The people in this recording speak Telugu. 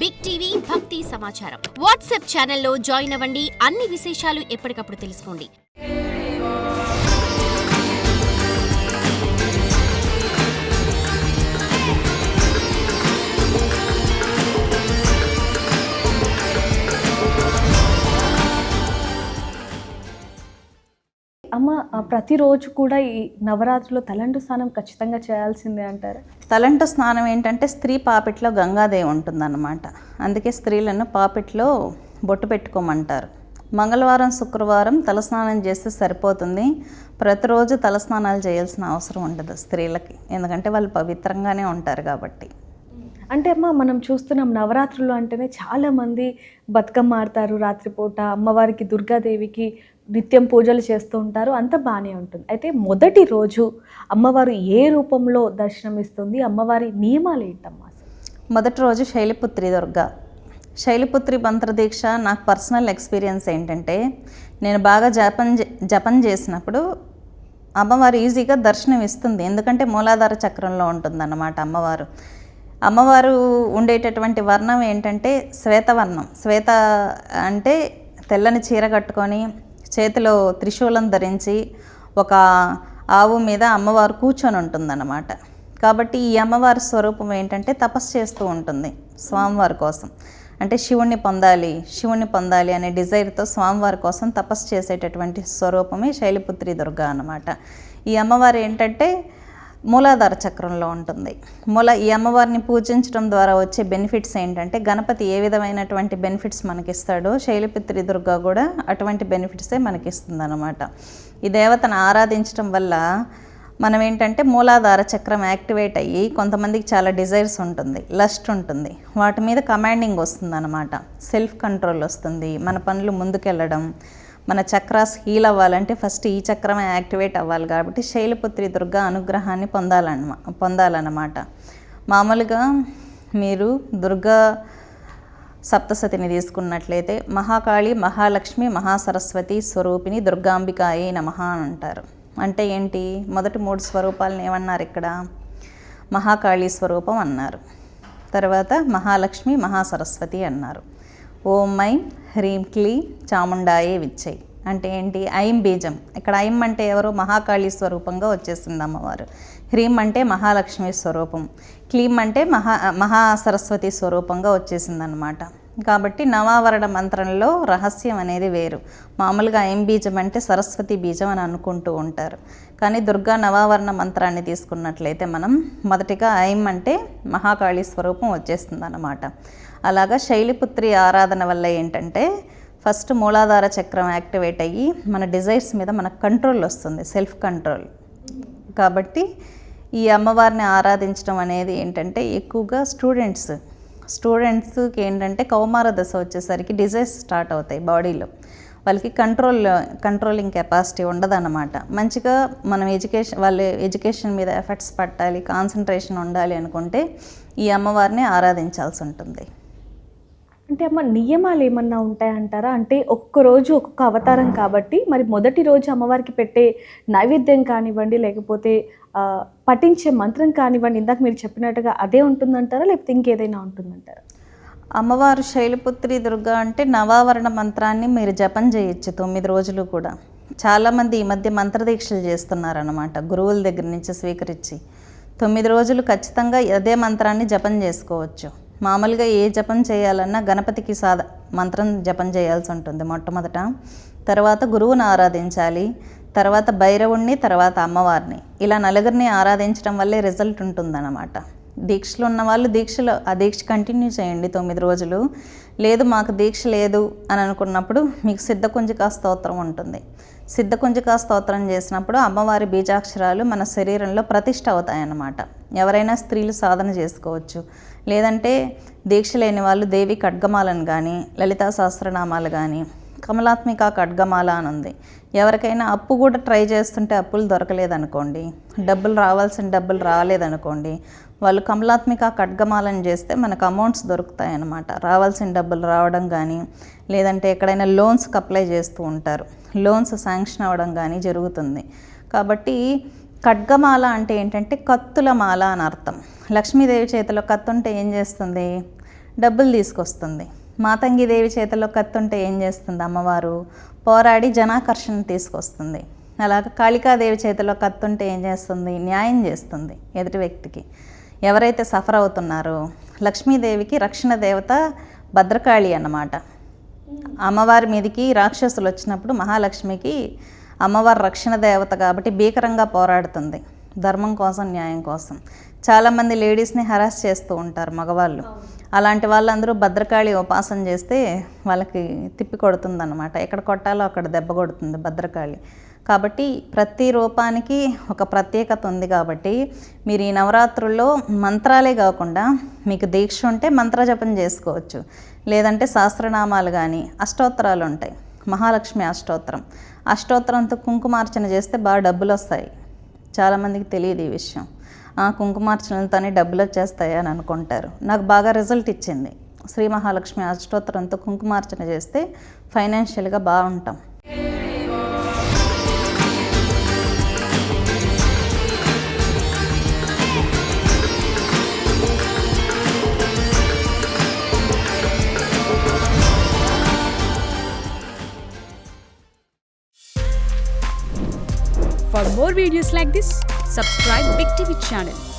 బిగ్ టీవీ భక్తి సమాచారం వాట్సాప్ ఛానల్లో జాయిన్ అవ్వండి. అన్ని విశేషాలు ఎప్పటికప్పుడు తెలుసుకోండి. అమ్మ, ప్రతిరోజు కూడా ఈ నవరాత్రిలో తలంటు స్నానం ఖచ్చితంగా చేయాల్సిందే అంటారు. తలంటు స్నానం ఏంటంటే స్త్రీ పాపిట్లో గంగాదేవి ఉంటుందన్నమాట. అందుకే స్త్రీలను పాపిట్లో బొట్టు పెట్టుకోమంటారు. మంగళవారం శుక్రవారం తలస్నానం చేస్తే సరిపోతుంది. ప్రతిరోజు తలస్నానాలు చేయాల్సిన అవసరం ఉండదు స్త్రీలకి, ఎందుకంటే వాళ్ళు పవిత్రంగానే ఉంటారు కాబట్టి. అంటే అమ్మ, మనం చూస్తున్నాం నవరాత్రులు అంటేనే చాలామంది బతుకమ్మ ఆడతారు రాత్రిపూట, అమ్మవారికి దుర్గాదేవికి నిత్యం పూజలు చేస్తూ ఉంటారు, అంతా బాగానే ఉంటుంది. అయితే మొదటి రోజు అమ్మవారు ఏ రూపంలో దర్శనమిస్తుంది, అమ్మవారి నియమాలు ఏంటమ్మా? మొదటి రోజు శైలపుత్రి దుర్గా. శైలపుత్రి మంత్రదీక్ష నాకు పర్సనల్ ఎక్స్పీరియన్స్ ఏంటంటే, నేను బాగా జపం చేసినప్పుడు అమ్మవారు ఈజీగా దర్శనం ఇస్తుంది. ఎందుకంటే మూలాధార చక్రంలో ఉంటుందన్నమాట అమ్మవారు ఉండేటటువంటి వర్ణం ఏంటంటే శ్వేతవర్ణం. శ్వేత అంటే తెల్లని చీర కట్టుకొని చేతిలో త్రిశూలం ధరించి ఒక ఆవు మీద అమ్మవారు కూర్చొని ఉంటుందన్నమాట. కాబట్టి ఈ అమ్మవారి స్వరూపం ఏంటంటే తపస్సు చేస్తూ ఉంటుంది స్వామివారి కోసం. అంటే శివుణ్ణి పొందాలి అనే డిజైర్తో స్వామివారి కోసం తపస్సు చేసేటటువంటి స్వరూపమే శైలపుత్రి దుర్గా అన్నమాట. ఈ అమ్మవారు ఏంటంటే మూలాధార చక్రంలో ఉంటుంది. ఈ అమ్మవారిని పూజించడం ద్వారా వచ్చే బెనిఫిట్స్ ఏంటంటే, గణపతి ఏ విధమైనటువంటి బెనిఫిట్స్ మనకిస్తాడో శైలపుత్రి దుర్గా కూడా అటువంటి బెనిఫిట్సే మనకిస్తుంది అన్నమాట. ఈ దేవతను ఆరాధించడం వల్ల మనం ఏంటంటే మూలాధార చక్రం యాక్టివేట్ అయ్యి కొంతమందికి చాలా డిజైర్స్ ఉంటుంది, లస్ట్ ఉంటుంది, వాటి మీద కమాండింగ్ వస్తుంది అన్నమాట. సెల్ఫ్ కంట్రోల్ వస్తుంది, మన పనులు ముందుకెళ్ళడం, మన చక్రాస్ హీల్ అవ్వాలంటే ఫస్ట్ ఈ చక్రమే యాక్టివేట్ అవ్వాలి. కాబట్టి శైలపుత్రి దుర్గా అనుగ్రహాన్ని పొందాలన్నమాట. మామూలుగా మీరు దుర్గా సప్తసతిని తీసుకున్నట్లయితే మహాకాళి, మహాలక్ష్మి, మహాసరస్వతి స్వరూపిణి దుర్గాంబికాయే నమః అని అంటారు. అంటే ఏంటి? మొదటి 3 స్వరూపాలను ఏమన్నారు ఇక్కడ? మహాకాళి స్వరూపం అన్నారు, తర్వాత మహాలక్ష్మి, మహాసరస్వతి అన్నారు. ఓం ఐం హ్రీం క్లీం చాముండాయే విచ్చై అంటే ఏంటి? ఐం బీజం. ఇక్కడ ఐం అంటే ఎవరు? మహాకాళి స్వరూపంగా వచ్చేసింది అమ్మవారు. హ్రీం అంటే మహాలక్ష్మి స్వరూపం, క్లీం అంటే మహాసరస్వతి స్వరూపంగా వచ్చేసిందనమాట. కాబట్టి నవావరణ మంత్రంలో రహస్యం అనేది వేరు. మామూలుగా ఐం బీజం అంటే సరస్వతి బీజం అని అనుకుంటూ ఉంటారు, కానీ దుర్గా నవావరణ మంత్రాన్ని తీసుకున్నట్లయితే మనం మొదటిగా ఐం అంటే మహాకాళి స్వరూపం వచ్చేస్తుంది అన్నమాట. అలాగా శైలపుత్రి ఆరాధన వల్ల ఏంటంటే ఫస్ట్ మూలాధార చక్రం యాక్టివేట్ అయ్యి మన డిజైర్స్ మీద మనకు కంట్రోల్ వస్తుంది, సెల్ఫ్ కంట్రోల్. కాబట్టి ఈ అమ్మవారిని ఆరాధించడం అనేది ఏంటంటే ఎక్కువగా స్టూడెంట్స్కి ఏంటంటే కౌమార దశ వచ్చేసరికి డిజైర్స్ స్టార్ట్ అవుతాయి బాడీలో. వాళ్ళకి కంట్రోలింగ్ కెపాసిటీ ఉండదన్నమాట. మంచిగా మనం ఎడ్యుకేషన్ మీద ఎఫర్ట్స్ పట్టాలి, కాన్సన్ట్రేషన్ ఉండాలి అనుకుంటే ఈ అమ్మవారిని ఆరాధించాల్సి ఉంటుంది. అంటే అమ్మ, నియమాలు ఏమన్నా ఉంటాయంటారా? అంటే ఒక్కొక్కరోజు ఒక్కొక్క అవతారం కాబట్టి మరి మొదటి రోజు అమ్మవారికి పెట్టే నైవేద్యం కానివ్వండి, లేకపోతే పఠించే మంత్రం కానివ్వండి, ఇందాక మీరు చెప్పినట్టుగా అదే ఉంటుందంటారా, లేకపోతే ఇంకేదైనా ఉంటుందంటారా? అమ్మవారు శైలపుత్రి దుర్గా అంటే నవావరణ మంత్రాన్ని మీరు జపం చేయొచ్చు 9 రోజులు కూడా. చాలామంది ఈ మధ్య మంత్రదీక్షలు చేస్తున్నారన్నమాట, గురువుల దగ్గర నుంచి స్వీకరించి. 9 రోజులు ఖచ్చితంగా అదే మంత్రాన్ని జపం చేసుకోవచ్చు. మామూలుగా ఏ జపం చేయాలన్నా గణపతికి మంత్రం జపం చేయాల్సి ఉంటుంది మొట్టమొదట, తర్వాత గురువుని ఆరాధించాలి, తర్వాత భైరవుణ్ణి, తర్వాత అమ్మవారిని. ఇలా నలుగురిని ఆరాధించడం వల్లే రిజల్ట్ ఉంటుందన్నమాట. దీక్షలు ఉన్న వాళ్ళు ఆ దీక్ష కంటిన్యూ చేయండి 9 రోజులు. లేదు మాకు దీక్ష లేదు అని అనుకున్నప్పుడు మీకు సిద్ధకుంజికా స్తోత్రం ఉంటుంది. సిద్ధకుంజికా స్తోత్రం చేసినప్పుడు అమ్మవారి బీజాక్షరాలు మన శరీరంలో ప్రతిష్ఠ అవుతాయన్నమాట. ఎవరైనా స్త్రీలు సాధన చేసుకోవచ్చు. లేదంటే దీక్ష లేని వాళ్ళు దేవి ఖడ్గమాలను కానీ, లలితా సహస్రనామాలు కానీ, కమలాత్మిక ఖడ్గమాల అని ఉంది. ఎవరికైనా అప్పు కూడా ట్రై చేస్తుంటే అప్పులు దొరకలేదనుకోండి, రావాల్సిన డబ్బులు రాలేదనుకోండి, వాళ్ళు కమలాత్మిక ఖడ్గమాలను చేస్తే మనకు అమౌంట్స్ దొరుకుతాయన్నమాట. రావాల్సిన డబ్బులు రావడం కానీ, లేదంటే ఎక్కడైనా లోన్స్కి అప్లై చేస్తూ ఉంటారు, లోన్స్ శాంక్షన్ అవ్వడం కానీ జరుగుతుంది. కాబట్టి ఖడ్గమాల అంటే ఏంటంటే కత్తుల మాల అని అర్థం. లక్ష్మీదేవి చేతిలో కత్తుంటే ఏం చేస్తుంది? డబ్బులు తీసుకొస్తుంది. మాతంగిదేవి చేతిలో కత్తి ఉంటే ఏం చేస్తుంది అమ్మవారు? పోరాడి జనాకర్షణ తీసుకొస్తుంది. అలాగే కాళికాదేవి చేతిలో కత్తి ఉంటే ఏం చేస్తుంది? న్యాయం చేస్తుంది ఎదుటి వ్యక్తికి. ఎవరైతే సఫర్ అవుతున్నారో, లక్ష్మీదేవికి రక్షణ దేవత భద్రకాళి అన్నమాట. అమ్మవారి మీదకి రాక్షసులు వచ్చినప్పుడు మహాలక్ష్మికి అమ్మవారి రక్షణ దేవత కాబట్టి భీకరంగా పోరాడుతుంది ధర్మం కోసం, న్యాయం కోసం. చాలామంది లేడీస్ని హరాస్ చేస్తూ ఉంటారు మగవాళ్ళు. అలాంటి వాళ్ళందరూ భద్రకాళి ఉపాసన చేస్తే వాళ్ళకి తిప్పి కొడుతుందన్నమాట. ఎక్కడ కొట్టాలో అక్కడ దెబ్బ కొడుతుంది భద్రకాళి. కాబట్టి ప్రతి రూపానికి ఒక ప్రత్యేకత ఉంది. కాబట్టి మీరు ఈ నవరాత్రుల్లో మంత్రాలే కాకుండా మీకు దీక్ష ఉంటే మంత్రజపం చేసుకోవచ్చు. లేదంటే సహస్రనామాలు కానీ అష్టోత్తరాలు ఉంటాయి. మహాలక్ష్మి అష్టోత్తరంతో కుంకుమార్చన చేస్తే బాగా డబ్బులు వస్తాయి. చాలామందికి తెలియదు ఈ విషయం. కుంకుమార్చనలతోనే డబ్బులు వచ్చేస్తాయి అని అనుకుంటారు. నాకు బాగా రిజల్ట్ ఇచ్చింది. శ్రీ మహాలక్ష్మి అష్టోత్తరంతో కుంకుమార్చన చేస్తే ఫైనాన్షియల్గా బాగుంటాం. For more videos like this, subscribe Big TV channel.